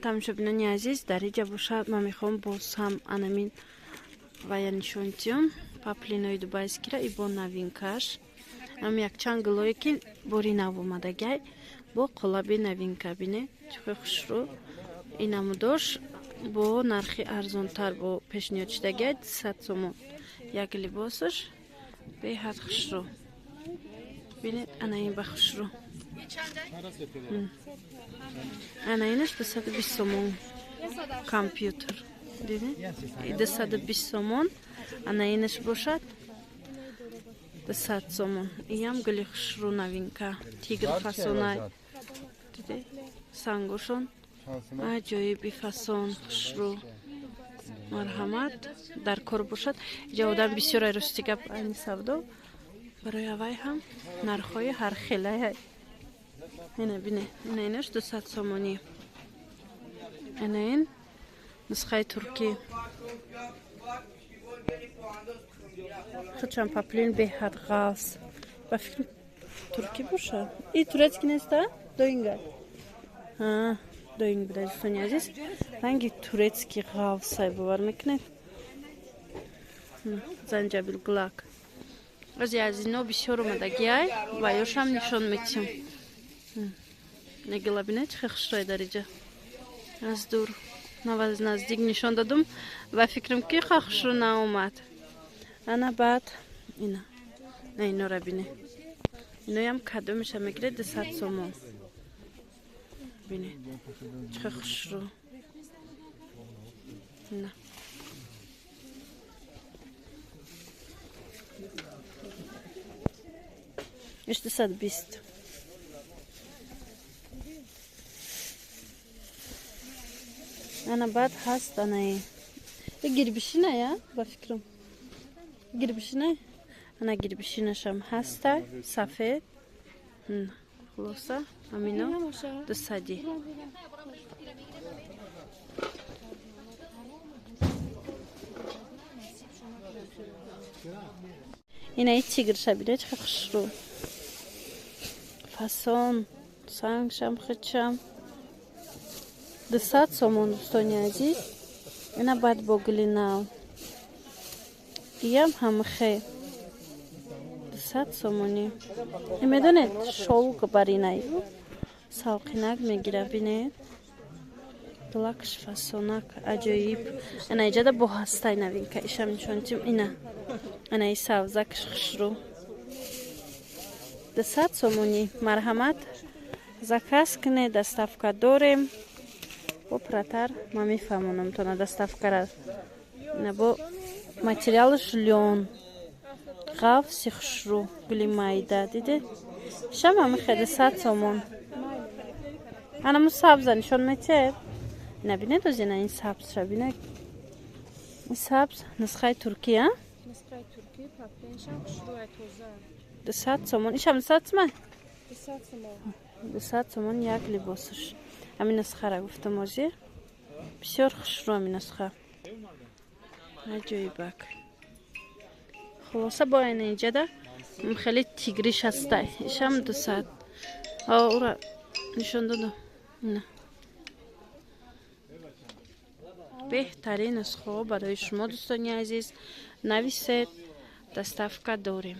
тамошобинони азиз, дар инҷа бошад ман мехоҳам боз ҳам анамин вая нишонтиём паплинои дубайскира и бо новинкаш ам якчанд гилое ки бори нав омадагай бо қолаби новинка бине чӣ хушрӯ ин намудош бо нархи арзонтар бо пешниҳод шудагай 200 сомон як либосаш беҳад хушрӯ бинед анаин ба хушрӯ анаинаш 220 сомон компютер дидед 220 сомон анаинаш бошад 200 сомон иям гули хушрӯ новинка тигр фасонай дидед сангошон аҷоиби фасон хушрӯ марҳамат дар кор бошад иҷа одам бисёр рости гап айни савдо барои авай ҳам нархҳои ҳархелая ина бине инаинаш 200 сомонӣ инаин нусхаи туркӣ хачам паплин беҳад ғафз ба фикр туркӣ бошад и турецки неста доингай доинг буда дӯстони азиз ранги турецки ғафсай бовар мекунед занҷабил глак ази аз ино бисёр омадагиай ва ёшам нишон метиҳам негила бинед чӣ хушрӯи дар инҷа аз дур наваз наздик нишон дадум ва фикрам ки ха хушрӯ наомад ана баъд ина на инора бине иноям кадо меша мегиред 200 сомон бине чӣ хушрӯ ина иш 220 ана баъд ҳаст анаи гирбишиная ба фикрам гирбишина ана гирбишинашам ҳаста сафед хулоса амино 200 инаи тигрша бинед чӣ хушрӯ фасон сангшам хичам 200 сомон дӯстони азиз ина баъд бо гули нав иям ҳамхе 200 сомонӣ медонед шовук бар инай салқинак мегира бинед глакш фасонак аҷоиб ана иҷада бо ҳастай новинка ишам нишонтим ина анаи савзакш хушрӯ 200 сомонӣ марҳамат заказ кунед доставка дорем бо пратар ман мефаҳмонам тона доставкара ина бо материалш лён ғафси хушрӯ гули майда дидед шам ҳамихе 200 сомон анаму сабза нишон метиҳед ина бинед оз ина ин сабзша бинед ин сабз нусхаи туркӣ а 200 сомон ишам 200 сомон 200 сомон як либосаш ҳамин нусхара гуфтам ози бисёр хушрӯ ҳамин нусха аҷоибак хулоса бо айна инҷада хеле тигриш ҳастай ишам 200 ура нишон додам ина беҳтарин нусхаҳо барои шумо дӯстони азиз нависед доставка дорем